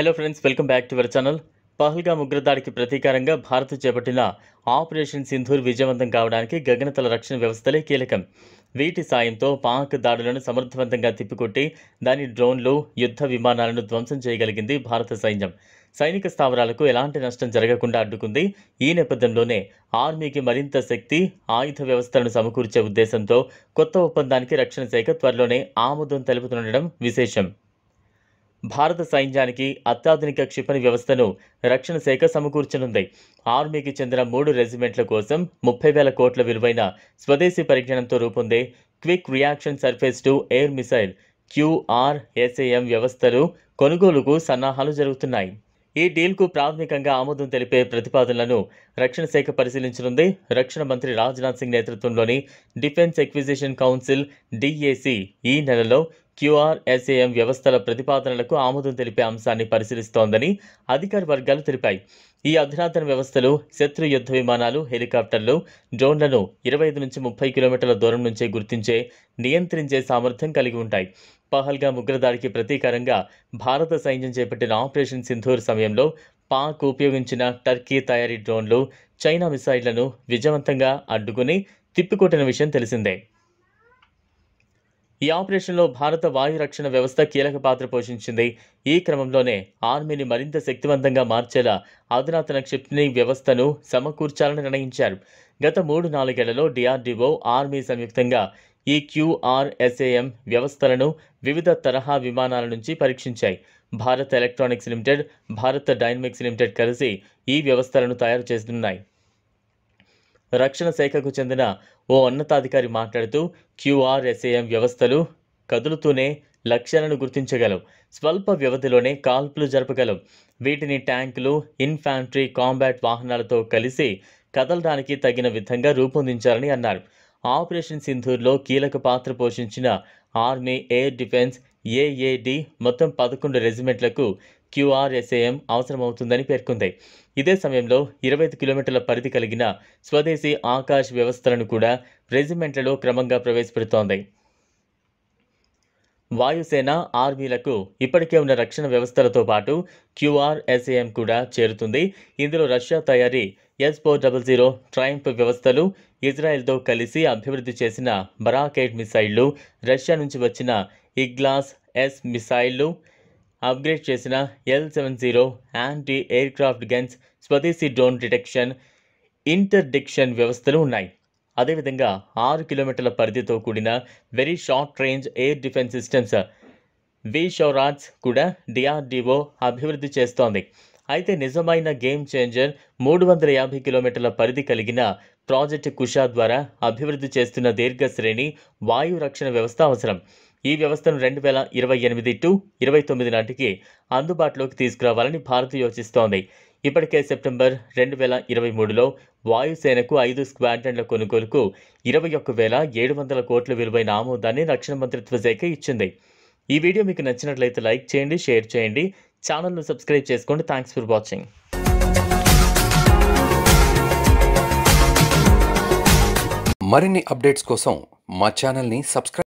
Hello friends, welcome back to our channel. Pahalgam ఉగ్రదాడికి ప్రతీకారంగా భారత్ చేపట్టిన ఆపరేషన్ సింధూర్ విజయవంతం కావడానికి గగనతల రక్షణ వ్యవస్థలే కీలకం. వీటి సాయంతో పాక్ దాడులను సమర్థవంతంగా తిప్పికొట్టి దాని డ్రోన్లు, యుద్ధ విమానాలను ధ్వంసం చేయగలిగింది భారత సైన్యం. సైనిక స్థావరాలకు ఎలాంటి నష్టం జరగకుండా అడ్డుకుంది. ఈ నేపథ్యంలోనే ఆర్మీకి మరింత శక్తి, ఆయుధ వ్యవస్థలను సమకూర్చే ఉద్దేశంతో కొత్త ఒప్పందానికి రక్షణ శాఖ త్వరలోనే ఆమోదం తెలుపుతుండడం విశేషం. భారత సైన్యానికి అత్యాధునిక క్షిపణి వ్యవస్థను రక్షణ శాఖ సమకూర్చనుంది. ఆర్మీకి చెందిన 3 రెజిమెంట్ల కోసం 30,000 కోట్ల విలువైన స్వదేశీ పరిజ్ఞానంతో రూపొందే quick reaction surface to air missile QRSAM వ్యవస్థలు కొనుగోలుకు సన్నాహాలు జరుగుతున్నాయి. ఈ డీల్కు ప్రాథమికంగా ఆమోదం తెలిపే ప్రతిపాదనలను రక్షణ శాఖ పరిశీలించనుంది. రక్షణ మంత్రి రాజ్నాథ్ సింగ్ నేతృత్వంలోని డిఫెన్స్ ఎక్విజిషన్ కౌన్సిల్ DAC ఈ నెలలో QRSAM వ్యవస్థల ప్రతిపాదనలకు ఆమోదం తెలిపే అంశాన్ని పరిశీలిస్తోందని అధికార వర్గాలు తెలిపాయి. ఈ అధునాతన వ్యవస్థలు శత్రు యుద్ధ విమానాలు, హెలికాప్టర్లు, డ్రోన్లను 25 నుంచి 30 కిలోమీటర్ల దూరం నుంచే గుర్తించే, నియంత్రించే సామర్థ్యం కలిగి ఉంటాయి. పహల్గామ్ ఉగ్రదాడికి ప్రతీకారంగా భారత సైన్యం చేపట్టిన ఆపరేషన్ సింధూర్ సమయంలో పాక్ ఉపయోగించిన టర్కీ తయారీ డ్రోన్లు, చైనా మిసైళ్లను విజయవంతంగా అడ్డుకుని తిప్పికొట్టిన విషయం తెలిసిందే. ఈ ఆపరేషన్లో భారత వాయు రక్షణ వ్యవస్థ కీలక పాత్ర పోషించింది. ఈ క్రమంలోనే ఆర్మీని మరింత శక్తివంతంగా మార్చేలా అధునాతన క్షిపణి వ్యవస్థను సమకూర్చాలని నిర్ణయించారు. గత 3-4 ఏళ్లలో DRDO, ఆర్మీ సంయుక్తంగా ఈ QRSAM వ్యవస్థలను వివిధ తరహా విమానాల నుంచి పరీక్షించాయి. Bharat electronics limited, Bharat dynamics limited కలిసి ఈ వ్యవస్థలను తయారు చేస్తున్నాయి. రక్షణ శాఖకు చెందిన ఓ ఉన్నతాధికారి మాట్లాడుతూ, QRSAM వ్యవస్థలు కదులుతూనే లక్ష్యాలను గుర్తించగలవు, స్వల్ప వ్యవధిలోనే కాల్పులు జరపగలవు. వీటిని ట్యాంకులు, ఇన్ఫాంట్రీ, కాంబాట్ వాహనాలతో కలిసి కదలడానికి తగిన విధంగా రూపొందించారని అన్నారు. ఆపరేషన్ సింధూర్లో కీలక పాత్ర పోషించిన ఆర్మీ ఎయిర్ డిఫెన్స్ AAD మొత్తం 11 రెజిమెంట్లకు QRSAM అవసరమవుతుందని పేర్కొంది. ఇదే సమయంలో 25 కిలోమీటర్ల పరిధి కలిగిన స్వదేశీ ఆకాశ్ వ్యవస్థలను కూడా రెజిమెంట్లలో క్రమంగా ప్రవేశపెడుతోంది. వాయుసేన, ఆర్మీలకు ఇప్పటికే ఉన్న రక్షణ వ్యవస్థలతో పాటు QRSAM కూడా చేరుతుంది. ఇందులో రష్యా తయారీ S-400 ట్రయంఫ్ వ్యవస్థలు, ఇజ్రాయెల్తో కలిసి అభివృద్ధి చేసిన బరాక్-8 మిసైళ్లు, రష్యా నుంచి వచ్చిన ఇగ్లాస్ S మిసైళ్లు, అప్గ్రేడ్ చేసిన L-70 యాంటీ ఎయిర్క్రాఫ్ట్ గన్స్, స్వదేశీ డ్రోన్ డిటెక్షన్, ఇంటర్డిక్షన్ వ్యవస్థలు ఉన్నాయి. అదేవిధంగా 6 కిలోమీటర్ల పరిధితో కూడిన very short range air defence systems VSHORADS కూడా DRDO అభివృద్ధి చేస్తోంది. అయితే నిజమైన గేమ్ చేంజర్ 350 కిలోమీటర్ల పరిధి కలిగిన ప్రాజెక్ట్ కుషా ద్వారా అభివృద్ధి చేస్తున్న దీర్ఘ శ్రేణి వాయు రక్షణ వ్యవస్థ అవసరం. ఈ వ్యవస్థను 2028-29 నాటికి అందుబాటులోకి తీసుకురావాలని భారత్ యోచిస్తోంది. ఇప్పటికే సెప్టెంబర్ 2023లో వాయుసేనకు 5 స్క్వాడ్రన్ల కొనుగోలుకు 21,700 కోట్ల విలువైన ఆమోదాన్ని రక్షణ మంత్రిత్వ శాఖ ఇచ్చింది. ఈ వీడియో మీకు నచ్చినట్లయితే లైక్ చేయండి, షేర్ చేయండి, ఛానల్ను సబ్స్క్రైబ్ చేసుకోండి. Thanks for watching. మరిన్ని అప్డేట్స్ కోసం మా ఛానల్ని సబ్స్క్రైబ్